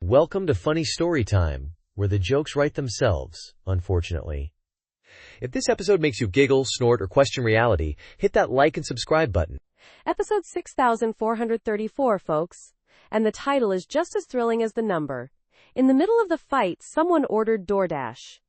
Welcome to Funny Story Time, where the jokes write themselves, unfortunately. If this episode makes you giggle, snort, or question reality, hit that like and subscribe button. Episode 6434, folks. And the title is just as thrilling as the number. In the middle of the fight, someone ordered DoorDash.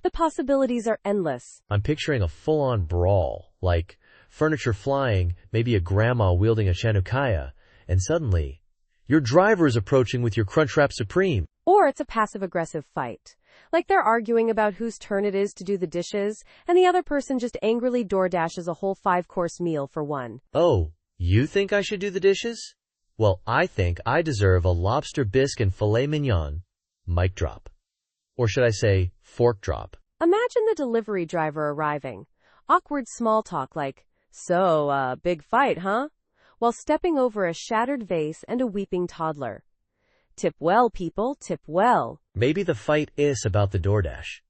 The possibilities are endless. I'm picturing a full-on brawl, like furniture flying, maybe a grandma wielding a chanukaya, and suddenly, your driver is approaching with your Crunchwrap Supreme. Or it's a passive-aggressive fight. Like they're arguing about whose turn it is to do the dishes, and the other person just angrily DoorDashes a whole 5-course meal for one. Oh, you think I should do the dishes? Well, I think I deserve a lobster bisque and filet mignon. Mic drop. Or should I say, fork drop. Imagine the delivery driver arriving. Awkward small talk like, "So, big fight, huh?" While stepping over a shattered vase and a weeping toddler. Tip well, people, tip well. Maybe the fight is about the DoorDash.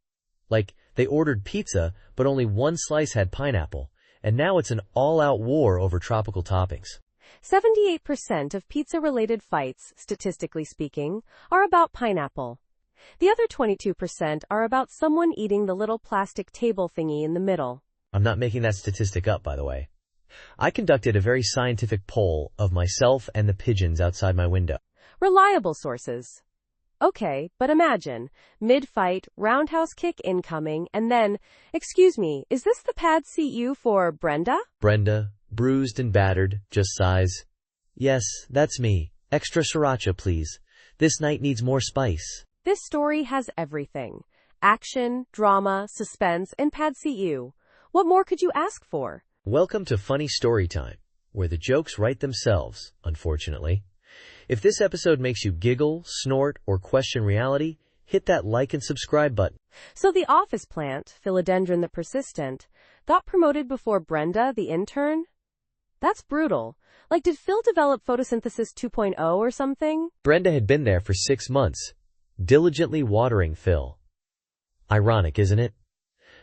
Like, they ordered pizza, but only one slice had pineapple, and now it's an all-out war over tropical toppings. 78% of pizza-related fights, statistically speaking, are about pineapple. The other 22% are about someone eating the little plastic table thingy in the middle. I'm not making that statistic up, by the way. I conducted a very scientific poll of myself and the pigeons outside my window. Reliable sources. Okay, but imagine, mid-fight, roundhouse kick incoming, and then, "Excuse me, is this the pad CU for Brenda?" Brenda, bruised and battered, just sighs. "Yes, that's me. Extra sriracha, please. This night needs more spice." This story has everything. Action, drama, suspense, and pad CU. What more could you ask for? Welcome to Funny Story Time, where the jokes write themselves, unfortunately. If this episode makes you giggle, snort, or question reality, hit that like and subscribe button. So the office plant, Philodendron the persistent, got promoted before Brenda, the intern? That's brutal. Like, did Phil develop photosynthesis 2.0 or something? Brenda had been there for 6 months, diligently watering Phil. Ironic, isn't it?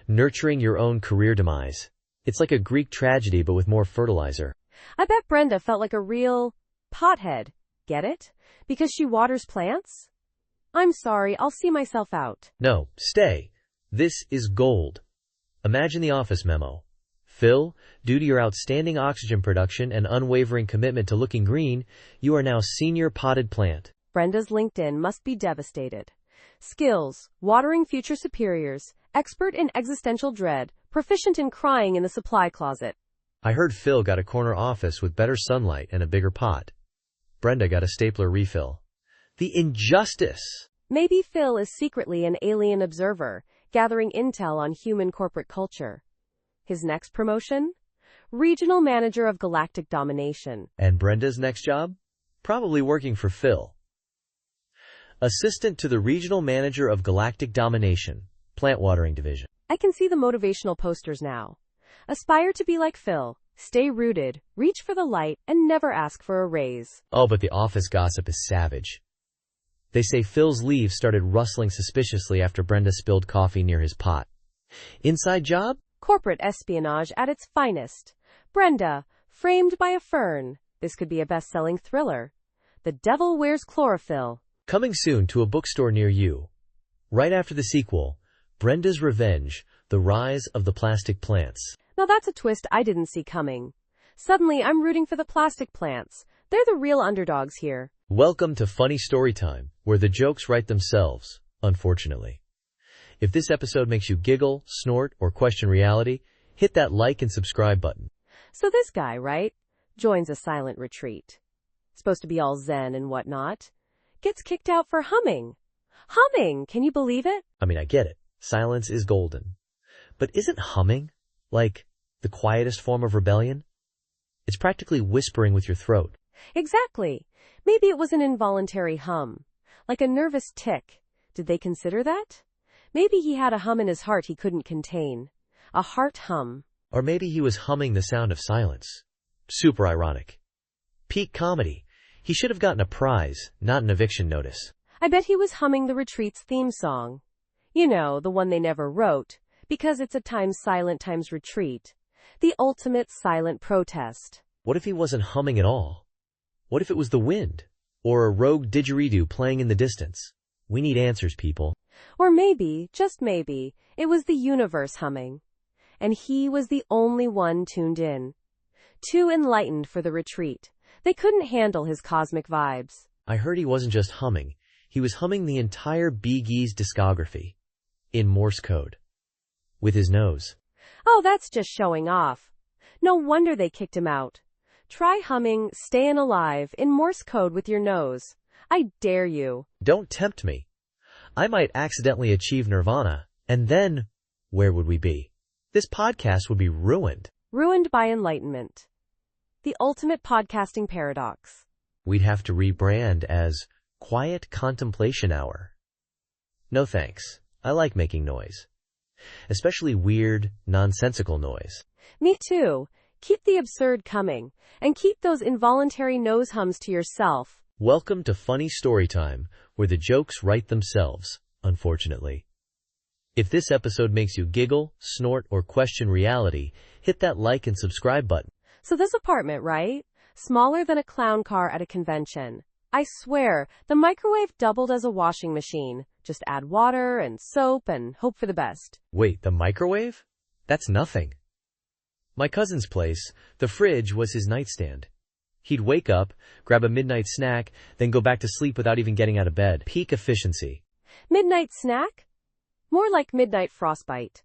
Nurturing your own career demise. It's like a Greek tragedy, but with more fertilizer. I bet Brenda felt like a real pothead. Get it? Because she waters plants? I'm sorry, I'll see myself out. No, stay. This is gold. Imagine the office memo. Phil, due to your outstanding oxygen production and unwavering commitment to looking green, you are now senior potted plant. Brenda's LinkedIn must be devastated. Skills: watering future superiors, expert in existential dread, proficient in crying in the supply closet. I heard Phil got a corner office with better sunlight and a bigger pot. Brenda got a stapler refill. The injustice! Maybe Phil is secretly an alien observer, gathering intel on human corporate culture. His next promotion? Regional Manager of Galactic Domination. And Brenda's next job? Probably working for Phil. Assistant to the Regional Manager of Galactic Domination, Plant Watering Division. I can see the motivational posters now. Aspire to be like Phil. Stay rooted, reach for the light, and never ask for a raise. Oh, but the office gossip is savage. They say Phil's leaves started rustling suspiciously after Brenda spilled coffee near his pot. Inside job? Corporate espionage at its finest. Brenda, framed by a fern. This could be a best-selling thriller. The Devil Wears Chlorophyll. Coming soon to a bookstore near you. Right after the sequel, Brenda's Revenge, The Rise of the Plastic Plants. Now that's a twist I didn't see coming. Suddenly I'm rooting for the plastic plants. They're the real underdogs here. Welcome to Funny Story Time, where the jokes write themselves, unfortunately. If this episode makes you giggle, snort, or question reality, hit that like and subscribe button. So this guy, right, joins a silent retreat. Supposed to be all zen and whatnot. Gets kicked out for humming. Humming! Can you believe it? I mean, I get it. Silence is golden. But isn't humming, like, the quietest form of rebellion? It's practically whispering with your throat. Exactly. Maybe it was an involuntary hum. Like a nervous tick. Did they consider that? Maybe he had a hum in his heart he couldn't contain. A heart hum. Or maybe he was humming the sound of silence. Super ironic. Peak comedy. He should have gotten a prize, not an eviction notice. I bet he was humming the retreat's theme song. You know, the one they never wrote, because it's a times silent times retreat. The ultimate silent protest. What if he wasn't humming at all? What if it was the wind? Or a rogue didgeridoo playing in the distance? We need answers, people. Or maybe, just maybe, it was the universe humming. And he was the only one tuned in. Too enlightened for the retreat. They couldn't handle his cosmic vibes. I heard he wasn't just humming. He was humming the entire Bee Gees discography. In Morse code. With his nose. Oh, that's just showing off. No wonder they kicked him out. Try humming Stayin' Alive in Morse code with your nose. I dare you. Don't tempt me. I might accidentally achieve nirvana, and then, where would we be? This podcast would be ruined. Ruined by enlightenment. The ultimate podcasting paradox. We'd have to rebrand as Quiet Contemplation Hour. No thanks. I like making noise. Especially weird, nonsensical noise. Me too. Keep the absurd coming, and keep those involuntary nose hums to yourself. Welcome to Funny Storytime, where the jokes write themselves, unfortunately. If this episode makes you giggle, snort, or question reality, hit that like and subscribe button. So this apartment, right? Smaller than a clown car at a convention. I swear, the microwave doubled as a washing machine. Just add water and soap and hope for the best. Wait, the microwave? That's nothing. My cousin's place, the fridge was his nightstand. He'd wake up, grab a midnight snack, then go back to sleep without even getting out of bed. Peak efficiency. Midnight snack? More like midnight frostbite.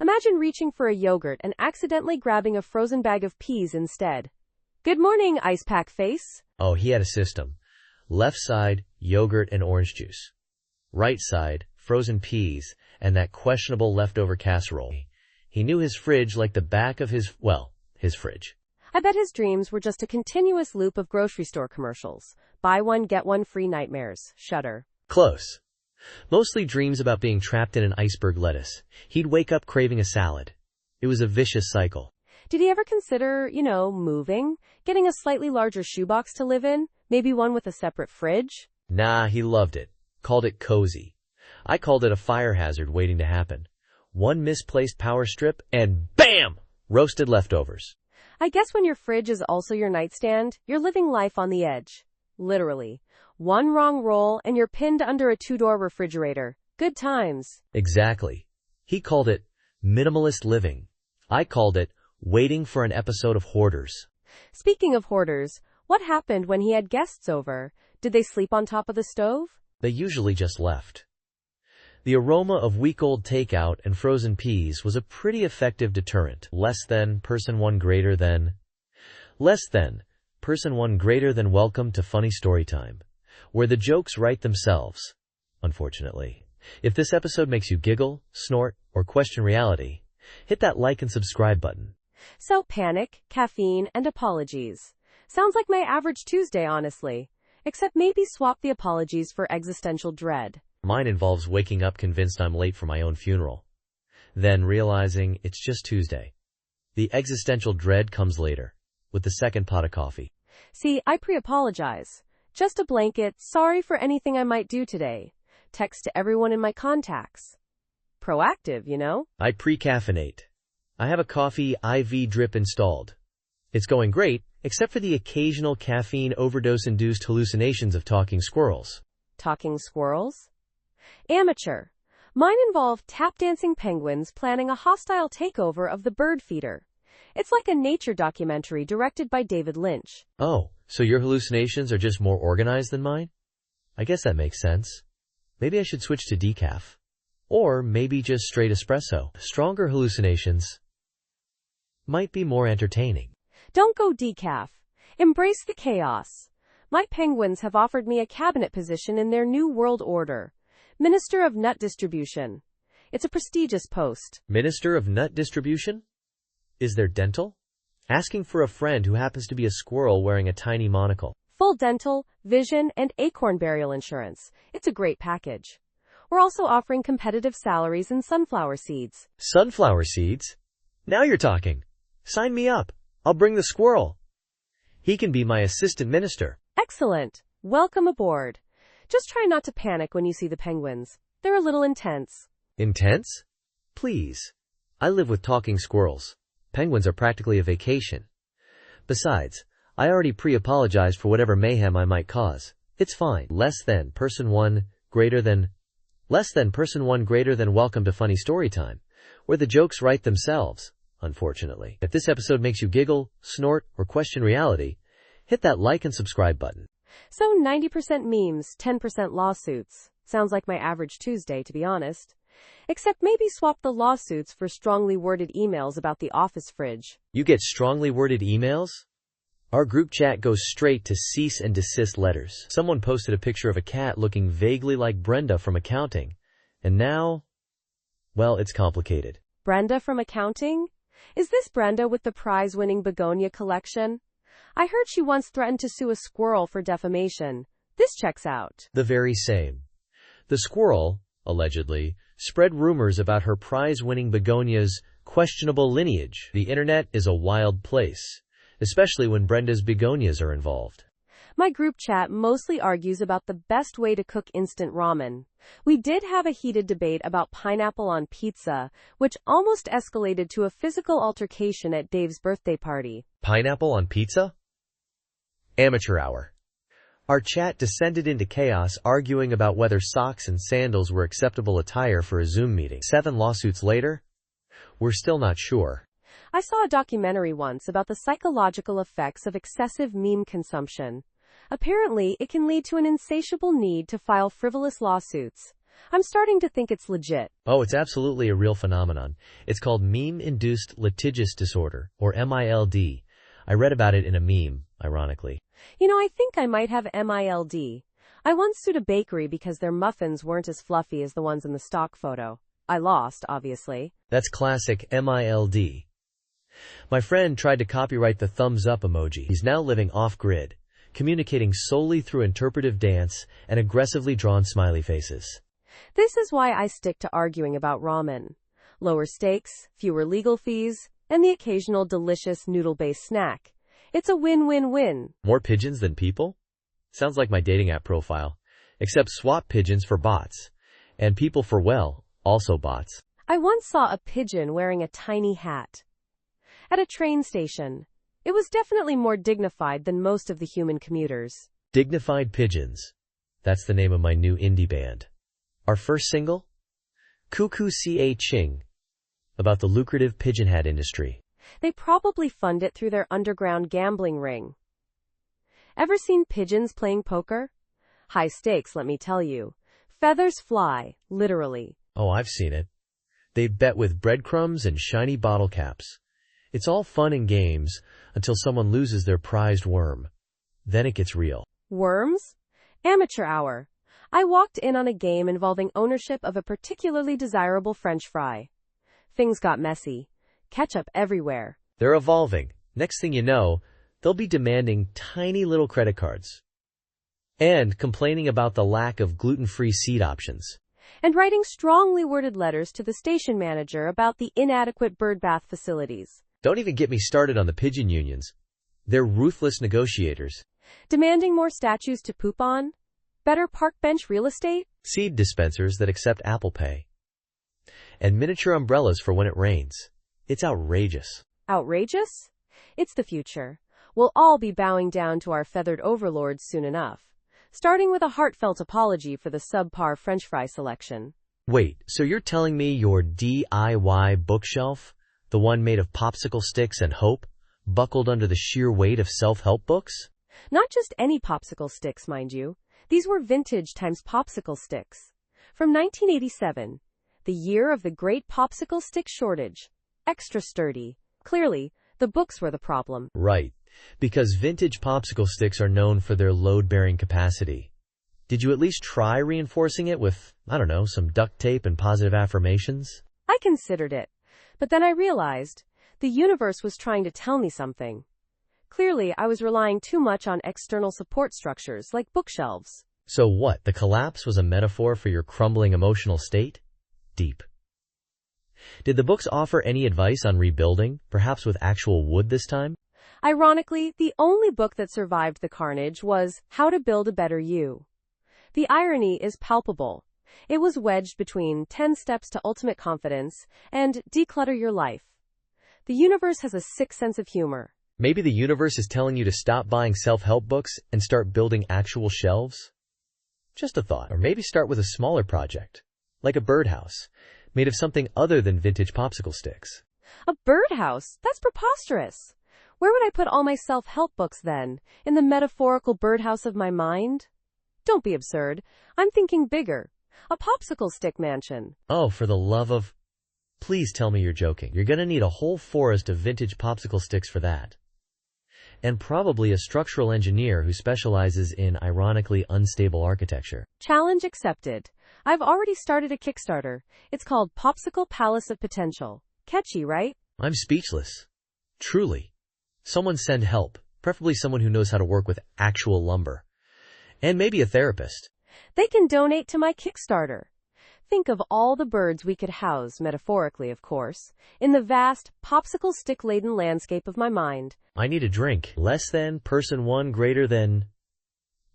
Imagine reaching for a yogurt and accidentally grabbing a frozen bag of peas instead. Good morning, ice pack face. Oh, he had a system. Left side, yogurt and orange juice. Right side, frozen peas, and that questionable leftover casserole. He knew his fridge like the back of his fridge. I bet his dreams were just a continuous loop of grocery store commercials. Buy one, get one free nightmares. Shudder. Close. Mostly dreams about being trapped in an iceberg lettuce. He'd wake up craving a salad. It was a vicious cycle. Did he ever consider, moving? Getting a slightly larger shoebox to live in? Maybe one with a separate fridge? Nah, he loved it. Called it cozy. I called it a fire hazard waiting to happen. One misplaced power strip and BAM! Roasted leftovers. I guess when your fridge is also your nightstand, you're living life on the edge. Literally. One wrong roll and you're pinned under a two-door refrigerator. Good times. Exactly. He called it minimalist living. I called it waiting for an episode of Hoarders. Speaking of hoarders, what happened when he had guests over? Did they sleep on top of the stove? They usually just left. The aroma of week-old takeout and frozen peas was a pretty effective deterrent. Less than, person one greater than. Less than, person one greater than. Welcome to Funny Storytime, where the jokes write themselves, unfortunately. If this episode makes you giggle, snort, or question reality, hit that like and subscribe button. So panic, caffeine, and apologies. Sounds like my average Tuesday, honestly. Except maybe swap the apologies for existential dread. Mine involves waking up convinced I'm late for my own funeral. Then realizing it's just Tuesday. The existential dread comes later, with the second pot of coffee. See, I pre-apologize. Just a blanket, sorry for anything I might do today. Text to everyone in my contacts. Proactive, I pre-caffeinate. I have a coffee IV drip installed. It's going great, except for the occasional caffeine overdose-induced hallucinations of talking squirrels. Talking squirrels? Amateur. Mine involve tap-dancing penguins planning a hostile takeover of the bird feeder. It's like a nature documentary directed by David Lynch. Oh, so your hallucinations are just more organized than mine? I guess that makes sense. Maybe I should switch to decaf. Or maybe just straight espresso. Stronger hallucinations might be more entertaining. Don't go decaf. Embrace the chaos. My penguins have offered me a cabinet position in their new world order. Minister of Nut Distribution. It's a prestigious post. Minister of Nut Distribution? Is there dental? Asking for a friend who happens to be a squirrel wearing a tiny monocle. Full dental, vision, and acorn burial insurance. It's a great package. We're also offering competitive salaries in sunflower seeds. Sunflower seeds? Now you're talking. Sign me up. I'll bring the squirrel. He can be my assistant minister. Excellent. Welcome aboard. Just try not to panic when you see the penguins. They're a little intense. Intense? Please. I live with talking squirrels. Penguins are practically a vacation. Besides, I already pre-apologized for whatever mayhem I might cause. It's fine. Less than person 1 greater than welcome to funny story time, where the jokes write themselves, unfortunately. If this episode makes you giggle, snort, or question reality, hit that like and subscribe button. So 90% memes, 10% lawsuits. Sounds like my average Tuesday, to be honest. Except maybe swap the lawsuits for strongly worded emails about the office fridge. You get strongly worded emails? Our group chat goes straight to cease and desist letters. Someone posted a picture of a cat looking vaguely like Brenda from accounting. And now, well, it's complicated. Brenda from accounting? Is this Brenda with the prize-winning begonia collection? I heard she once threatened to sue a squirrel for defamation. This checks out. The very same. The squirrel, allegedly, spread rumors about her prize-winning begonia's questionable lineage. The internet is a wild place, especially when Brenda's begonias are involved. My group chat mostly argues about the best way to cook instant ramen. We did have a heated debate about pineapple on pizza, which almost escalated to a physical altercation at Dave's birthday party. Pineapple on pizza? Amateur hour. Our chat descended into chaos, arguing about whether socks and sandals were acceptable attire for a Zoom meeting. 7 lawsuits later, we're still not sure. I saw a documentary once about the psychological effects of excessive meme consumption. Apparently, it can lead to an insatiable need to file frivolous lawsuits. I'm starting to think it's legit. Oh, it's absolutely a real phenomenon. It's called meme-induced litigious disorder, or MILD. I read about it in a meme, ironically. You know, I think I might have MILD. I once sued a bakery because their muffins weren't as fluffy as the ones in the stock photo. I lost, obviously. That's classic MILD. My friend tried to copyright the thumbs up emoji. He's now living off-grid, communicating solely through interpretive dance and aggressively drawn smiley faces. This is why I stick to arguing about ramen. Lower stakes, fewer legal fees, and the occasional delicious noodle-based snack. It's a win-win-win. More pigeons than people? Sounds like my dating app profile. Except swap pigeons for bots. And people for, well, also bots. I once saw a pigeon wearing a tiny hat at a train station. It was definitely more dignified than most of the human commuters. Dignified Pigeons. That's the name of my new indie band. Our first single? Cuckoo Ca Ching. About the lucrative pigeon hat industry. They probably fund it through their underground gambling ring. Ever seen pigeons playing poker? High stakes, let me tell you. Feathers fly, literally. Oh, I've seen it. They bet with breadcrumbs and shiny bottle caps. It's all fun and games until someone loses their prized worm. Then it gets real. Worms? Amateur hour. I walked in on a game involving ownership of a particularly desirable French fry. Things got messy. Ketchup everywhere. They're evolving. Next thing you know, they'll be demanding tiny little credit cards. And complaining about the lack of gluten-free seed options. And writing strongly worded letters to the station manager about the inadequate birdbath facilities. Don't even get me started on the pigeon unions. They're ruthless negotiators. Demanding more statues to poop on? Better park bench real estate? Seed dispensers that accept Apple Pay. And miniature umbrellas for when it rains. It's outrageous. Outrageous? It's the future. We'll all be bowing down to our feathered overlords soon enough. Starting with a heartfelt apology for the subpar French fry selection. Wait, so you're telling me your DIY bookshelf, the one made of popsicle sticks and hope, buckled under the sheer weight of self-help books? Not just any popsicle sticks, mind you. These were vintage times popsicle sticks. From 1987, the year of the great popsicle stick shortage. Extra sturdy. Clearly, the books were the problem. Right, because vintage popsicle sticks are known for their load-bearing capacity. Did you at least try reinforcing it with, I don't know, some duct tape and positive affirmations? I considered it, but then I realized the universe was trying to tell me something. Clearly, I was relying too much on external support structures like bookshelves. So what, the collapse was a metaphor for your crumbling emotional state? Deep. Did the books offer any advice on rebuilding, perhaps with actual wood this time? Ironically, the only book that survived the carnage was How to Build a Better You. The irony is palpable. It was wedged between 10 Steps to Ultimate Confidence and Declutter Your Life. The universe has a sick sense of humor. Maybe the universe is telling you to stop buying self-help books and start building actual shelves? Just a thought. Or maybe start with a smaller project, like a birdhouse, made of something other than vintage popsicle sticks. A birdhouse? That's preposterous. Where would I put all my self-help books then? In the metaphorical birdhouse of my mind? Don't be absurd. I'm thinking bigger. A popsicle stick mansion. Oh, for the love of... Please tell me you're joking. You're gonna need a whole forest of vintage popsicle sticks for that. And probably a structural engineer who specializes in ironically unstable architecture. Challenge accepted. I've already started a Kickstarter. It's called Popsicle Palace of Potential. Catchy, right? I'm speechless. Truly. Someone send help, preferably someone who knows how to work with actual lumber. And maybe a therapist. They can donate to my Kickstarter. Think of all the birds we could house, metaphorically of course, in the vast, popsicle stick-laden landscape of my mind. I need a drink. Less than, person one, greater than...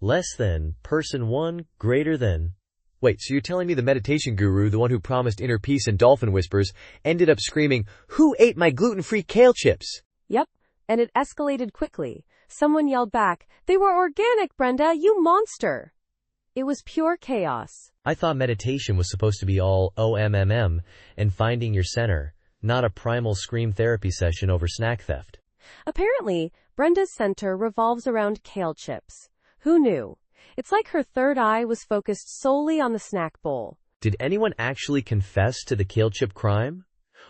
Less than, person one, greater than... Wait, so you're telling me the meditation guru, the one who promised inner peace and dolphin whispers, ended up screaming, "Who ate my gluten-free kale chips?" Yep, and it escalated quickly. Someone yelled back, "They were organic, Brenda, you monster!" It was pure chaos. I thought meditation was supposed to be all OMMM and finding your center, not a primal scream therapy session over snack theft. Apparently, Brenda's center revolves around kale chips. Who knew? It's like her third eye was focused solely on the snack bowl. Did anyone actually confess to the kale chip crime?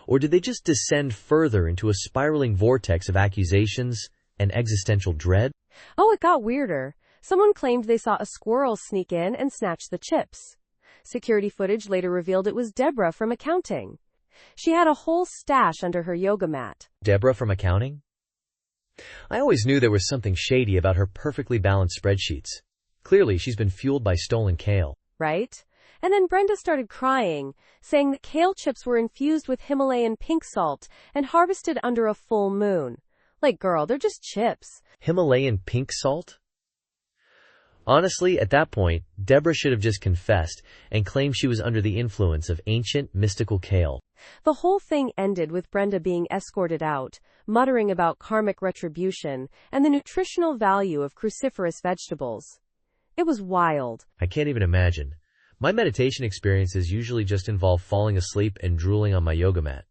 Or did they just descend further into a spiraling vortex of accusations and existential dread? Oh, it got weirder. Someone claimed they saw a squirrel sneak in and snatch the chips. Security footage later revealed it was Deborah from accounting. She had a whole stash under her yoga mat. Deborah from accounting? I always knew there was something shady about her perfectly balanced spreadsheets. Clearly, she's been fueled by stolen kale. Right? And then Brenda started crying, saying that kale chips were infused with Himalayan pink salt and harvested under a full moon. Like, girl, they're just chips. Himalayan pink salt? Honestly, at that point, Deborah should have just confessed and claimed she was under the influence of ancient, mystical kale. The whole thing ended with Brenda being escorted out, muttering about karmic retribution and the nutritional value of cruciferous vegetables. It was wild. I can't even imagine. My meditation experiences usually just involve falling asleep and drooling on my yoga mat.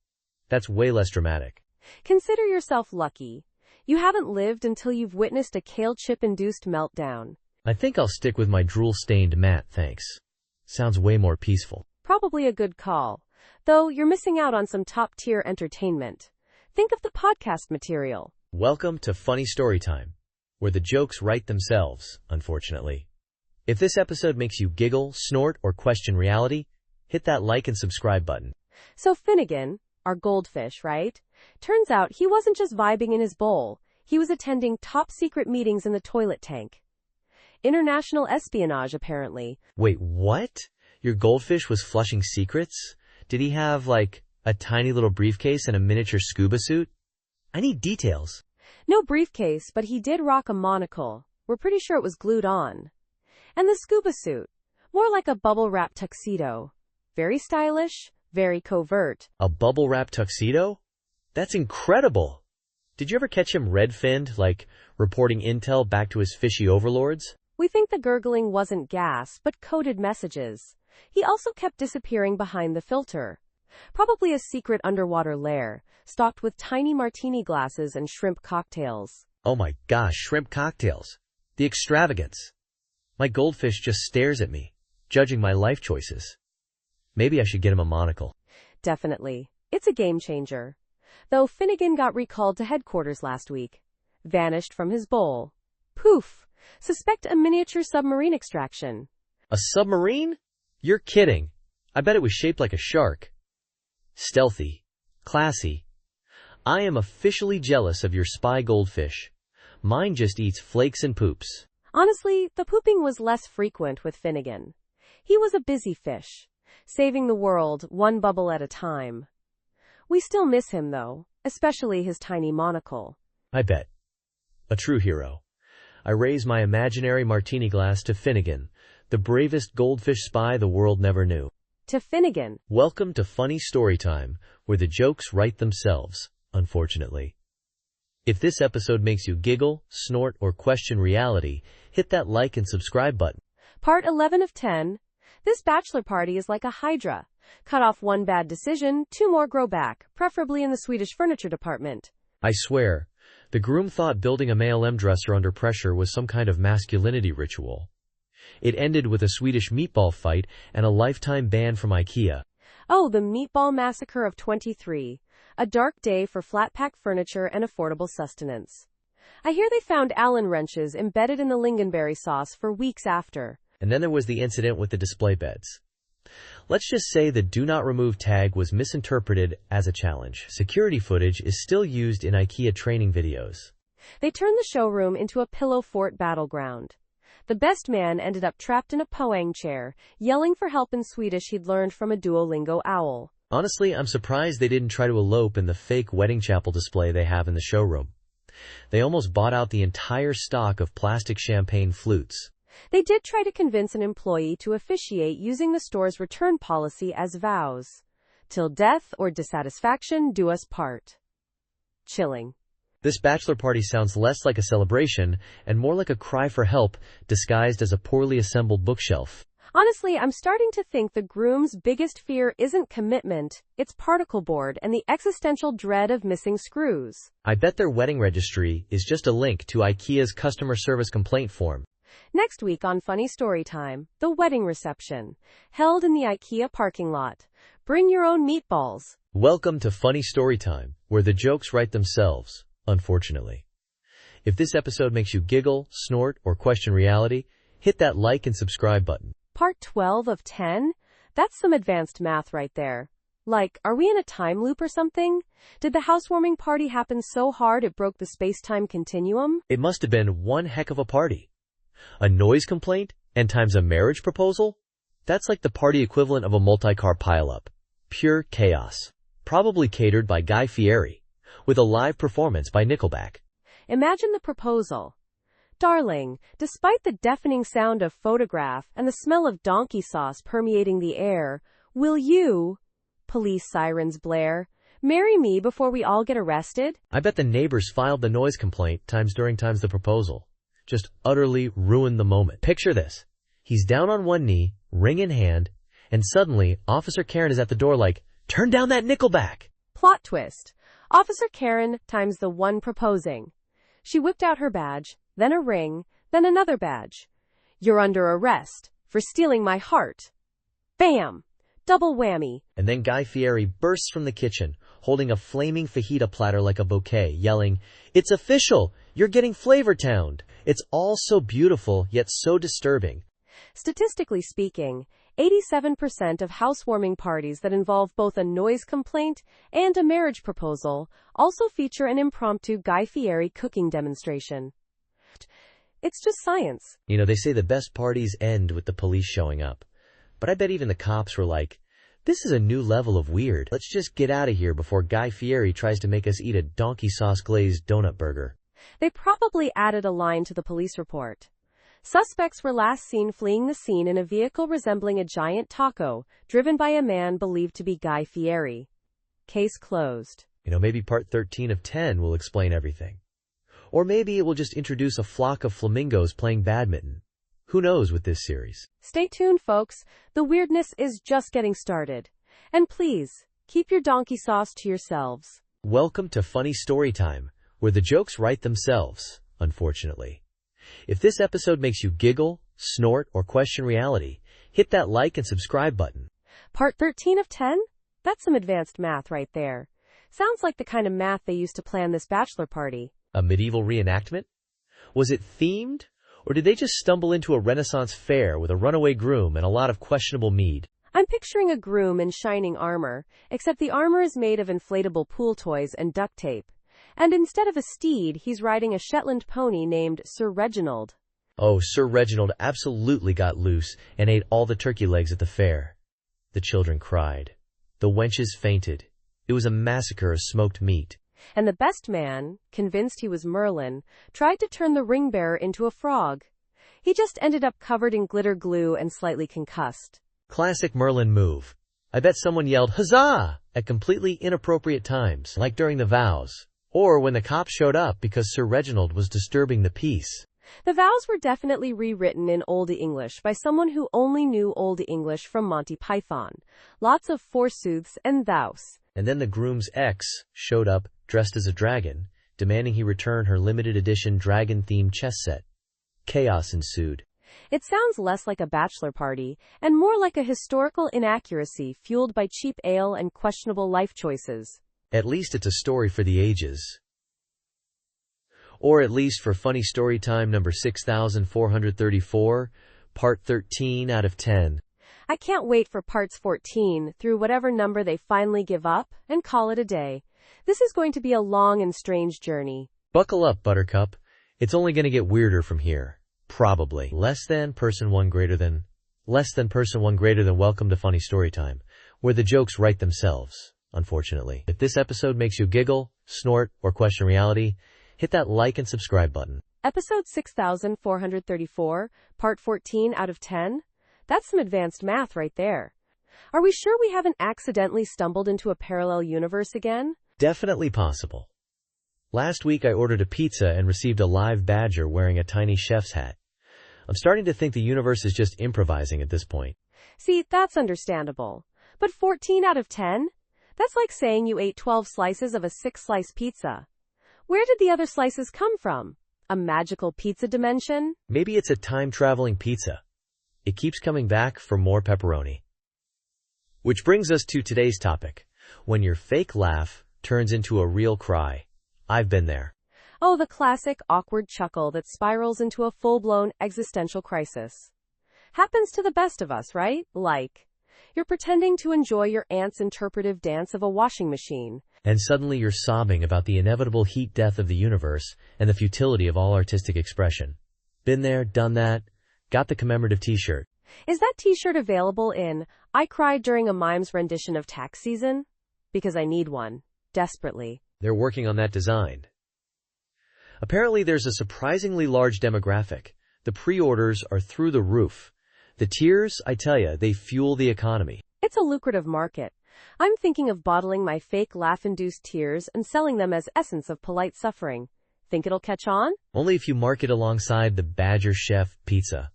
That's way less dramatic. Consider yourself lucky. You haven't lived until you've witnessed a kale chip-induced meltdown. I think I'll stick with my drool-stained mat, thanks. Sounds way more peaceful. Probably a good call. Though you're missing out on some top-tier entertainment. Think of the podcast material. Welcome to Funny Storytime, where the jokes write themselves, unfortunately. If this episode makes you giggle, snort, or question reality, hit that like and subscribe button. So Finnegan, our goldfish, right? Turns out he wasn't just vibing in his bowl. He was attending top-secret meetings in the toilet tank. International espionage, apparently. Wait, what? Your goldfish was flushing secrets? Did he have, like, a tiny little briefcase and a miniature scuba suit? I need details. No briefcase, but he did rock a monocle. We're pretty sure it was glued on. And the scuba suit. More like a bubble-wrap tuxedo. Very stylish, very covert. A bubble-wrap tuxedo? That's incredible! Did you ever catch him red-finned, like reporting intel back to his fishy overlords? We think the gurgling wasn't gas, but coded messages. He also kept disappearing behind the filter. Probably a secret underwater lair, stocked with tiny martini glasses and shrimp cocktails. Oh my gosh, shrimp cocktails. The extravagance. My goldfish just stares at me, judging my life choices. Maybe I should get him a monocle. Definitely. It's a game changer. Though Finnegan got recalled to headquarters last week. Vanished from his bowl. Poof! Suspect a miniature submarine extraction. A submarine? You're kidding. I bet it was shaped like a shark. Stealthy. Classy. I am officially jealous of your spy goldfish. Mine just eats flakes and poops. Honestly, the pooping was less frequent with Finnegan. He was a busy fish, saving the world one bubble at a time. We still miss him, though, especially his tiny monocle. I bet. A true hero. I raise my imaginary martini glass to Finnegan, the bravest goldfish spy the world never knew. To Finnegan. Welcome to Funny Storytime, where the jokes write themselves, unfortunately. If this episode makes you giggle, snort, or question reality, hit that like and subscribe button. Part 11 of 10. This bachelor party is like a hydra. Cut off one bad decision, two more grow back, preferably in the Swedish furniture department. I swear, the groom thought building a male M-dresser under pressure was some kind of masculinity ritual. It ended with a Swedish meatball fight and a lifetime ban from IKEA. Oh, the meatball massacre of 23. A dark day for flat-pack furniture and affordable sustenance. I hear they found Allen wrenches embedded in the lingonberry sauce for weeks after. And then there was the incident with the display beds. Let's just say the do not remove tag was misinterpreted as a challenge. Security footage is still used in IKEA training videos. They turned the showroom into a pillow fort battleground. The best man ended up trapped in a poang chair, yelling for help in Swedish he'd learned from a Duolingo owl. Honestly, I'm surprised they didn't try to elope in the fake wedding chapel display they have in the showroom. They almost bought out the entire stock of plastic champagne flutes. They did try to convince an employee to officiate using the store's return policy as vows. Till death or dissatisfaction do us part. Chilling. This bachelor party sounds less like a celebration and more like a cry for help disguised as a poorly assembled bookshelf. Honestly, I'm starting to think the groom's biggest fear isn't commitment, it's particle board and the existential dread of missing screws. I bet their wedding registry is just a link to IKEA's customer service complaint form. Next week on Funny Story Time, the wedding reception, held in the IKEA parking lot. Bring your own meatballs. Welcome to Funny Story Time, where the jokes write themselves, unfortunately. If this episode makes you giggle, snort, or question reality, hit that like and subscribe button. Part 12 of 10? That's some advanced math right there. Like, are we in a time loop or something? Did the housewarming party happen so hard it broke the space-time continuum? It must have been one heck of a party. A noise complaint and times a marriage proposal? That's like the party equivalent of a multi-car pileup. Pure chaos. Probably catered by Guy Fieri, with a live performance by Nickelback. Imagine the proposal. Darling, despite the deafening sound of photograph and the smell of donkey sauce permeating the air, will you, police sirens blare, marry me before we all get arrested? I bet the neighbors filed the noise complaint during the proposal. Just utterly ruined the moment. Picture this. He's down on one knee, ring in hand, and suddenly Officer Karen is at the door like, turn down that Nickelback! Plot twist. Officer Karen times the one proposing. She whipped out her badge, then a ring, then another badge. You're under arrest for stealing my heart. Bam! Double whammy. And then Guy Fieri bursts from the kitchen, holding a flaming fajita platter like a bouquet, yelling, it's official! You're getting flavor-towned! It's all so beautiful, yet so disturbing. Statistically speaking, 87% of housewarming parties that involve both a noise complaint and a marriage proposal also feature an impromptu Guy Fieri cooking demonstration. It's just science. You know, they say the best parties end with the police showing up. But I bet even the cops were like, this is a new level of weird. Let's just get out of here before Guy Fieri tries to make us eat a donkey sauce glazed donut burger. They probably added a line to the police report. Suspects were last seen fleeing the scene in a vehicle resembling a giant taco, driven by a man believed to be Guy Fieri. Case closed. You know, maybe part 13 of 10 will explain everything. Or maybe it will just introduce a flock of flamingos playing badminton. Who knows with this series? Stay tuned, folks. The weirdness is just getting started. And please, keep your donkey sauce to yourselves. Welcome to Funny Story Time, where the jokes write themselves, unfortunately. If this episode makes you giggle, snort, or question reality, hit that like and subscribe button. Part 13 of 10? That's some advanced math right there. Sounds like the kind of math they used to plan this bachelor party. A medieval reenactment? Was it themed? Or did they just stumble into a Renaissance fair with a runaway groom and a lot of questionable mead? I'm picturing a groom in shining armor, except the armor is made of inflatable pool toys and duct tape. And instead of a steed, he's riding a Shetland pony named Sir Reginald. Oh, Sir Reginald absolutely got loose and ate all the turkey legs at the fair. The children cried. The wenches fainted. It was a massacre of smoked meat. And the best man, convinced he was Merlin, tried to turn the ring bearer into a frog. He just ended up covered in glitter glue and slightly concussed. Classic Merlin move. I bet someone yelled, huzzah! At completely inappropriate times, like during the vows. Or when the cops showed up because Sir Reginald was disturbing the peace. The vows were definitely rewritten in Old English by someone who only knew Old English from Monty Python. Lots of forsooths and thous. And then the groom's ex showed up dressed as a dragon, demanding he return her limited edition dragon-themed chess set. Chaos ensued. It sounds less like a bachelor party and more like a historical inaccuracy fueled by cheap ale and questionable life choices. At least it's a story for the ages. Or at least for funny story time number 6434, part 13 out of 10. I can't wait for parts 14 through whatever number they finally give up and call it a day. This is going to be a long and strange journey. Buckle up, Buttercup. It's only going to get weirder from here. Probably. Less than person one greater than welcome to Funny Storytime, where the jokes write themselves, unfortunately. If this episode makes you giggle, snort, or question reality, hit that like and subscribe button. Episode 6434, part 14 out of 10? That's some advanced math right there. Are we sure we haven't accidentally stumbled into a parallel universe again? Definitely possible. Last week I ordered a pizza and received a live badger wearing a tiny chef's hat. I'm starting to think the universe is just improvising at this point. See, that's understandable. But 14 out of 10? That's like saying you ate 12 slices of a 6-slice pizza. Where did the other slices come from? A magical pizza dimension? Maybe it's a time-traveling pizza. It keeps coming back for more pepperoni. Which brings us to today's topic. When your fake laugh turns into a real cry. I've been there. Oh, the classic awkward chuckle that spirals into a full-blown existential crisis. Happens to the best of us, right? Like, you're pretending to enjoy your aunt's interpretive dance of a washing machine. And suddenly you're sobbing about the inevitable heat death of the universe and the futility of all artistic expression. Been there, done that, got the commemorative t-shirt. Is that t-shirt available in I Cried During a Mime's Rendition of Tax Season? Because I need one. Desperately. They're working on that design. Apparently there's a surprisingly large demographic. The pre-orders are through the roof. The tears, I tell ya, they fuel the economy. It's a lucrative market. I'm thinking of bottling my fake laugh-induced tears and selling them as essence of polite suffering. Think it'll catch on? Only if you market alongside the Badger Chef pizza.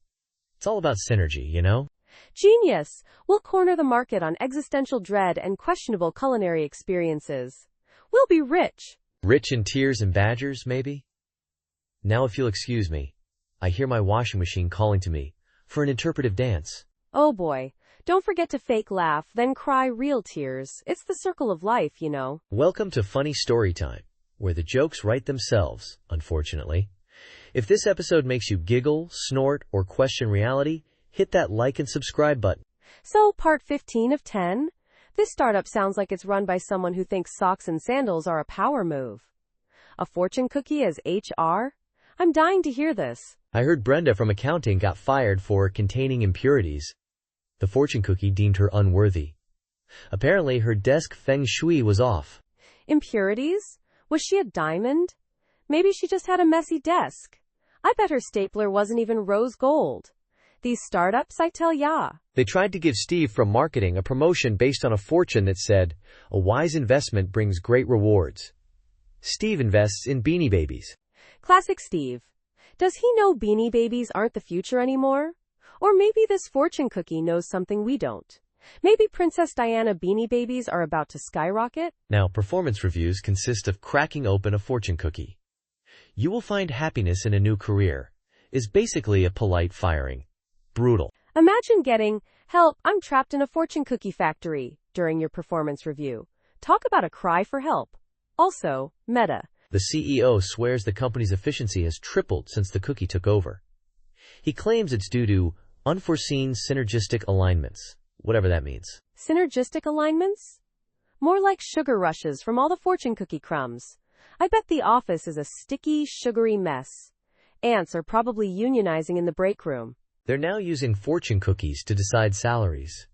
It's all about synergy, you know? Genius! We'll corner the market on existential dread and questionable culinary experiences. We'll be rich. Rich in tears and badgers, maybe? Now if you'll excuse me, I hear my washing machine calling to me for an interpretive dance. Oh boy. Don't forget to fake laugh, then cry real tears. It's the circle of life, you know. Welcome to Funny Storytime, where the jokes write themselves, unfortunately. If this episode makes you giggle, snort, or question reality, hit that like and subscribe button. So, part 15 of 10? This startup sounds like it's run by someone who thinks socks and sandals are a power move. A fortune cookie as HR? I'm dying to hear this. I heard Brenda from accounting got fired for containing impurities. The fortune cookie deemed her unworthy. Apparently, her desk feng shui was off. Impurities? Was she a diamond? Maybe she just had a messy desk. I bet her stapler wasn't even rose gold. These startups, I tell ya. They tried to give Steve from marketing a promotion based on a fortune that said, "A wise investment brings great rewards." Steve invests in Beanie Babies. Classic Steve. Does he know Beanie Babies aren't the future anymore? Or maybe this fortune cookie knows something we don't. Maybe Princess Diana Beanie Babies are about to skyrocket? Now, performance reviews consist of cracking open a fortune cookie. You will find happiness in a new career is basically a polite firing. Brutal. Imagine getting, "Help, I'm trapped in a fortune cookie factory," during your performance review. Talk about a cry for help. Also, meta. The CEO swears the company's efficiency has tripled since the cookie took over. He claims it's due to unforeseen synergistic alignments, whatever that means. Synergistic alignments? More like sugar rushes from all the fortune cookie crumbs. I bet the office is a sticky, sugary mess. Ants are probably unionizing in the break room. They're now using fortune cookies to decide salaries.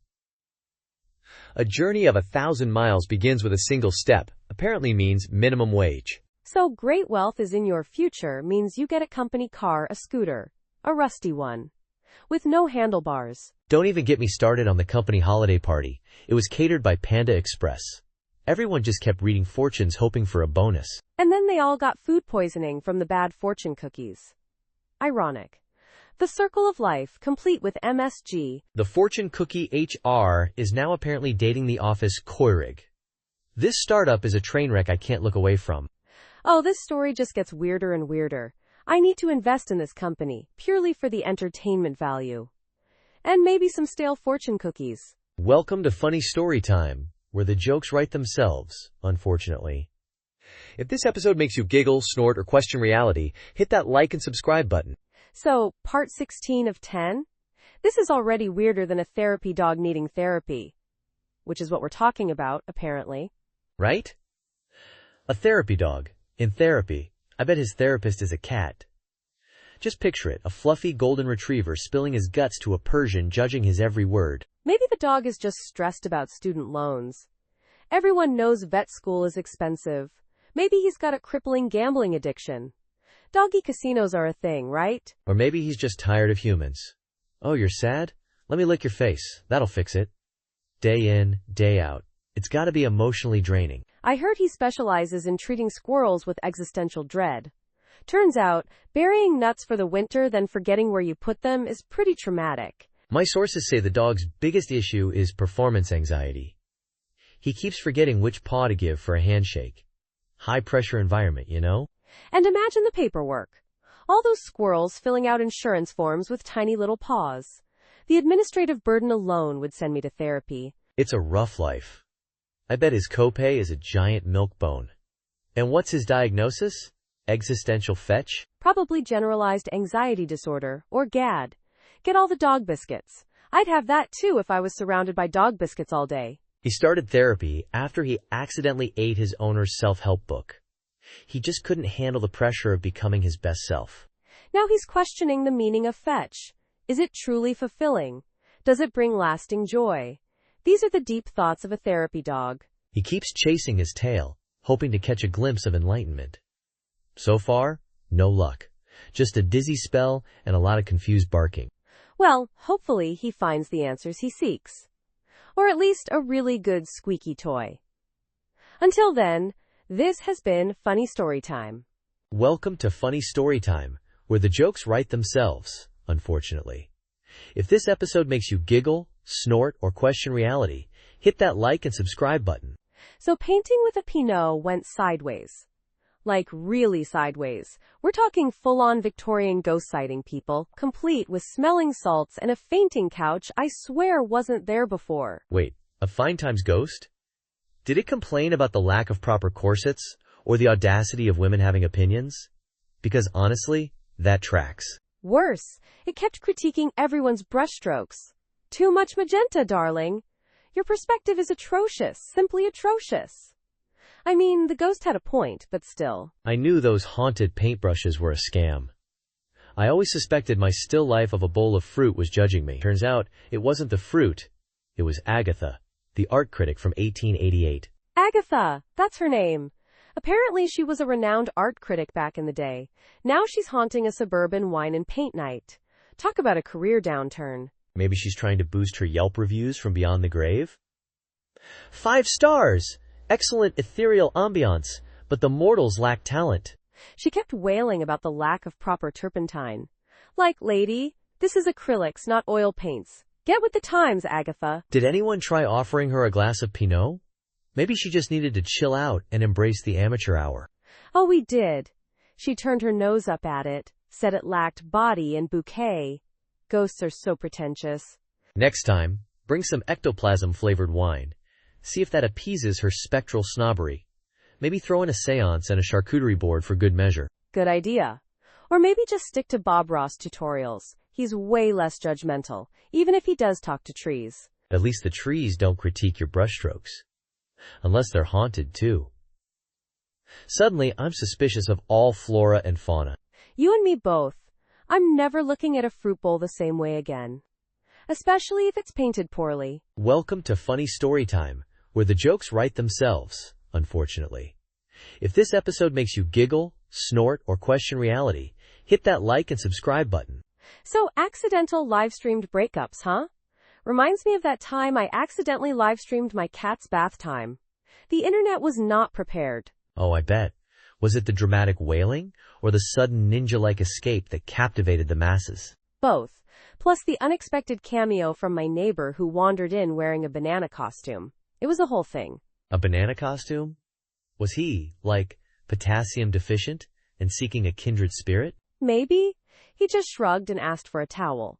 A journey of 1,000 miles begins with a single step, apparently means minimum wage. So great wealth is in your future means you get a company car, a scooter, a rusty one, with no handlebars. Don't even get me started on the company holiday party. It was catered by Panda Express. Everyone just kept reading fortunes hoping for a bonus. And then they all got food poisoning from the bad fortune cookies. Ironic. The circle of life, complete with MSG. The fortune cookie HR is now apparently dating the office Koirig. This startup is a train wreck I can't look away from. Oh, this story just gets weirder and weirder. I need to invest in this company, purely for the entertainment value. And maybe some stale fortune cookies. Welcome to Funny Story Time, where the jokes write themselves, unfortunately. If this episode makes you giggle, snort, or question reality, hit that like and subscribe button. So, part 16 of 10? This is already weirder than a therapy dog needing therapy. Which is what we're talking about, apparently. Right? A therapy dog. In therapy, I bet his therapist is a cat. Just picture it, a fluffy golden retriever spilling his guts to a Persian judging his every word. Maybe the dog is just stressed about student loans. Everyone knows vet school is expensive. Maybe he's got a crippling gambling addiction. Doggy casinos are a thing, right? Or maybe he's just tired of humans. Oh, you're sad? Let me lick your face. That'll fix it. Day in, day out. It's gotta be emotionally draining. I heard he specializes in treating squirrels with existential dread. Turns out, burying nuts for the winter then forgetting where you put them is pretty traumatic. My sources say the dog's biggest issue is performance anxiety. He keeps forgetting which paw to give for a handshake. High-pressure environment, you know? And imagine the paperwork. All those squirrels filling out insurance forms with tiny little paws. The administrative burden alone would send me to therapy. It's a rough life. I bet his copay is a giant milk bone. And what's his diagnosis? Existential fetch? Probably generalized anxiety disorder, or GAD. Get all the dog biscuits. I'd have that too if I was surrounded by dog biscuits all day. He started therapy after he accidentally ate his owner's self-help book. He just couldn't handle the pressure of becoming his best self. Now he's questioning the meaning of fetch. Is it truly fulfilling? Does it bring lasting joy? These are the deep thoughts of a therapy dog. He keeps chasing his tail, hoping to catch a glimpse of enlightenment. So far, no luck. Just a dizzy spell and a lot of confused barking. Well, hopefully he finds the answers he seeks. Or at least a really good squeaky toy. Until then, this has been Funny Story Time. Welcome to Funny Story Time, where the jokes write themselves, unfortunately. If this episode makes you giggle, snort, or question reality, hit that like and subscribe button. So painting with a Pinot went sideways. Like really sideways. We're talking full-on Victorian ghost sighting, people, complete with smelling salts and a fainting couch I swear wasn't there before. Wait, a Fine Times ghost? Did it complain about the lack of proper corsets, or the audacity of women having opinions? Because honestly, that tracks. Worse, it kept critiquing everyone's brushstrokes. Too much magenta, darling. Your perspective is atrocious, simply atrocious. I mean, the ghost had a point, but still. I knew those haunted paintbrushes were a scam. I always suspected my still life of a bowl of fruit was judging me. Turns out, it wasn't the fruit. It was Agatha, the art critic from 1888. Agatha, that's her name. Apparently she was a renowned art critic back in the day. Now she's haunting a suburban wine and paint night. Talk about a career downturn. Maybe she's trying to boost her Yelp reviews from beyond the grave? 5 stars! Excellent ethereal ambiance, but the mortals lack talent. She kept wailing about the lack of proper turpentine. Like, lady, this is acrylics, not oil paints. Get with the times, Agatha. Did anyone try offering her a glass of Pinot? Maybe she just needed to chill out and embrace the amateur hour. Oh, we did. She turned her nose up at it, said it lacked body and bouquet. Ghosts are so pretentious. Next time, bring some ectoplasm-flavored wine. See if that appeases her spectral snobbery. Maybe throw in a seance and a charcuterie board for good measure. Good idea. Or maybe just stick to Bob Ross tutorials. He's way less judgmental, even if he does talk to trees. At least the trees don't critique your brushstrokes. Unless they're haunted, too. Suddenly, I'm suspicious of all flora and fauna. You and me both. I'm never looking at a fruit bowl the same way again. Especially if it's painted poorly. Welcome to Funny Story Time, where the jokes write themselves, unfortunately. If this episode makes you giggle, snort, or question reality, hit that like and subscribe button. So, accidental live-streamed breakups, huh? Reminds me of that time I accidentally live-streamed my cat's bath time. The internet was not prepared. Oh, I bet. Was it the dramatic wailing, or the sudden ninja-like escape that captivated the masses? Both, plus the unexpected cameo from my neighbor who wandered in wearing a banana costume. It was a whole thing. A banana costume? Was he, like, potassium deficient and seeking a kindred spirit? Maybe. He just shrugged and asked for a towel.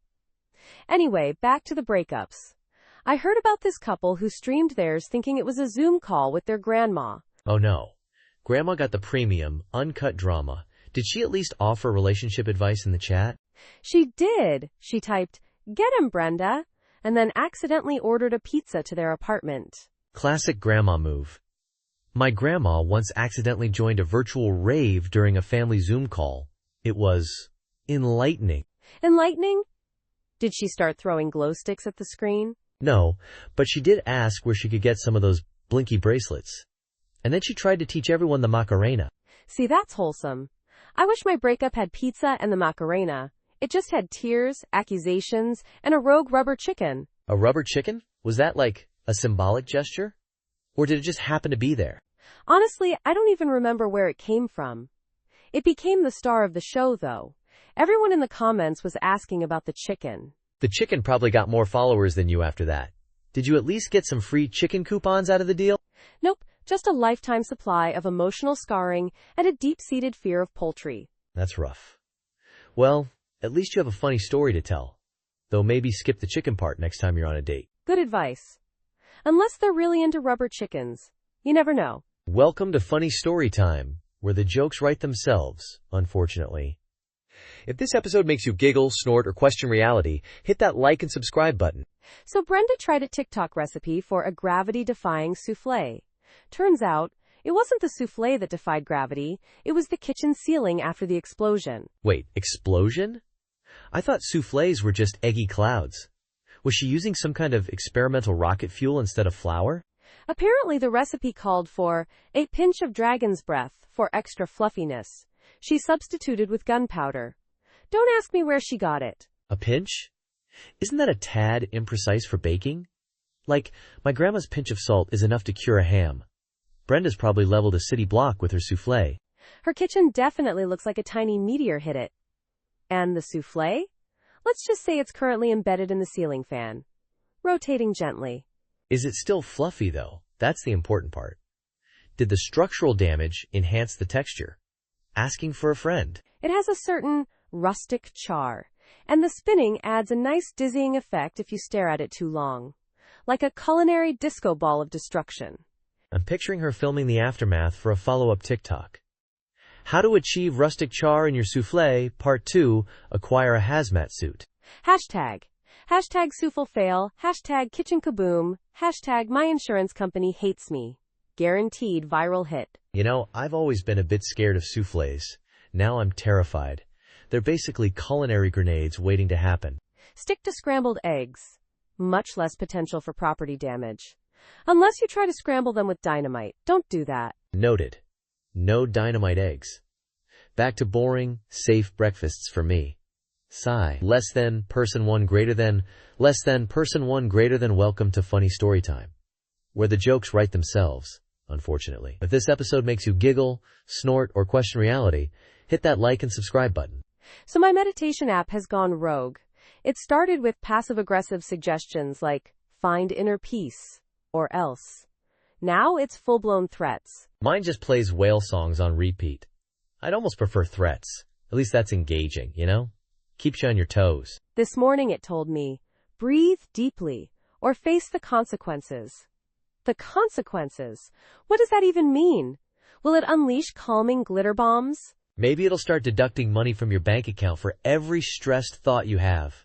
Anyway, back to the breakups. I heard about this couple who streamed theirs thinking it was a Zoom call with their grandma. Oh no. Grandma got the premium, uncut drama. Did she at least offer relationship advice in the chat? She did. She typed, "Get him, Brenda," and then accidentally ordered a pizza to their apartment. Classic grandma move. My grandma once accidentally joined a virtual rave during a family Zoom call. It was enlightening. Enlightening? Did she start throwing glow sticks at the screen? No, but she did ask where she could get some of those blinky bracelets. And then she tried to teach everyone the Macarena. See, that's wholesome. I wish my breakup had pizza and the Macarena. It just had tears, accusations, and a rogue rubber chicken. A rubber chicken? Was that like a symbolic gesture? Or did it just happen to be there? Honestly, I don't even remember where it came from. It became the star of the show, though. Everyone in the comments was asking about the chicken. The chicken probably got more followers than you after that. Did you at least get some free chicken coupons out of the deal? Nope, just a lifetime supply of emotional scarring and a deep-seated fear of poultry. That's rough. Well, at least you have a funny story to tell. Though maybe skip the chicken part next time you're on a date. Good advice. Unless they're really into rubber chickens. You never know. Welcome to Funny Story Time, where the jokes write themselves, unfortunately. If this episode makes you giggle, snort, or question reality, hit that like and subscribe button. So Brenda tried a TikTok recipe for a gravity-defying souffle. Turns out, it wasn't the souffle that defied gravity, it was the kitchen ceiling after the explosion. Wait, explosion? I thought soufflés were just eggy clouds. Was she using some kind of experimental rocket fuel instead of flour? Apparently the recipe called for a pinch of dragon's breath for extra fluffiness. She substituted with gunpowder. Don't ask me where she got it. A pinch? Isn't that a tad imprecise for baking? Like, my grandma's pinch of salt is enough to cure a ham. Brenda's probably leveled a city block with her souffle. Her kitchen definitely looks like a tiny meteor hit it. And the souffle? Let's just say it's currently embedded in the ceiling fan, rotating gently. Is it still fluffy, though? That's the important part. Did the structural damage enhance the texture? Asking for a friend. It has a certain rustic char, and the spinning adds a nice dizzying effect if you stare at it too long. Like a culinary disco ball of destruction. I'm picturing her filming the aftermath for a follow-up TikTok. How to achieve rustic char in your souffle, Part 2, acquire a hazmat suit. Hashtag souffle fail, hashtag kitchen kaboom, hashtag my insurance company hates me. Guaranteed viral hit. You know, I've always been a bit scared of soufflés. Now I'm terrified. They're basically culinary grenades waiting to happen. Stick to scrambled eggs. Much less potential for property damage. Unless you try to scramble them with dynamite. Don't do that. Noted. No dynamite eggs. Back to boring, safe breakfasts for me. Sigh. Less than, person one greater than, less than, person one greater than. Welcome to Funny Story Time, where the jokes write themselves, unfortunately. If this episode makes you giggle, snort, or question reality, hit that like and subscribe button. So my meditation app has gone rogue. It started with passive-aggressive suggestions like, find inner peace, or else. Now it's full-blown threats. Mine just plays whale songs on repeat. I'd almost prefer threats. At least that's engaging, you know? Keeps you on your toes. This morning it told me, breathe deeply, or face the consequences. The consequences? What does that even mean? Will it unleash calming glitter bombs? Maybe it'll start deducting money from your bank account for every stressed thought you have.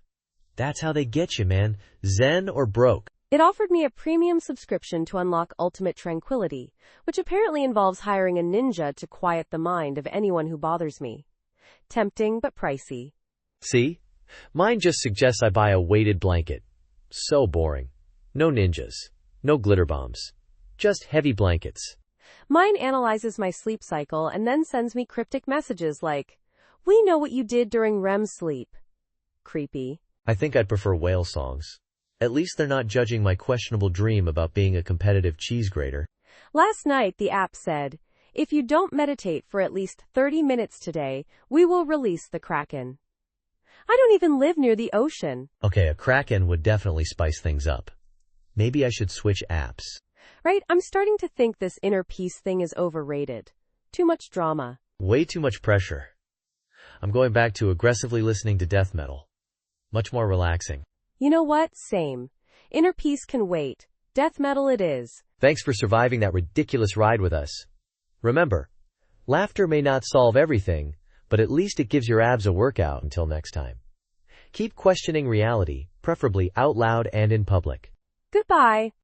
That's how they get you, man. Zen or broke. It offered me a premium subscription to unlock ultimate tranquility, which apparently involves hiring a ninja to quiet the mind of anyone who bothers me. Tempting, but pricey. See? Mine just suggests I buy a weighted blanket. So boring. No ninjas. No glitter bombs. Just heavy blankets. Mine analyzes my sleep cycle and then sends me cryptic messages like, we know what you did during REM sleep. Creepy. I think I'd prefer whale songs. At least they're not judging my questionable dream about being a competitive cheese grater. Last night, the app said, if you don't meditate for at least 30 minutes today, we will release the Kraken. I don't even live near the ocean. Okay, a Kraken would definitely spice things up. Maybe I should switch apps. Right? I'm starting to think this inner peace thing is overrated. Too much drama. Way too much pressure. I'm going back to aggressively listening to death metal. Much more relaxing. You know what? Same. Inner peace can wait. Death metal it is. Thanks for surviving that ridiculous ride with us. Remember, laughter may not solve everything, but at least it gives your abs a workout. Until next time. Keep questioning reality, preferably out loud and in public. Goodbye.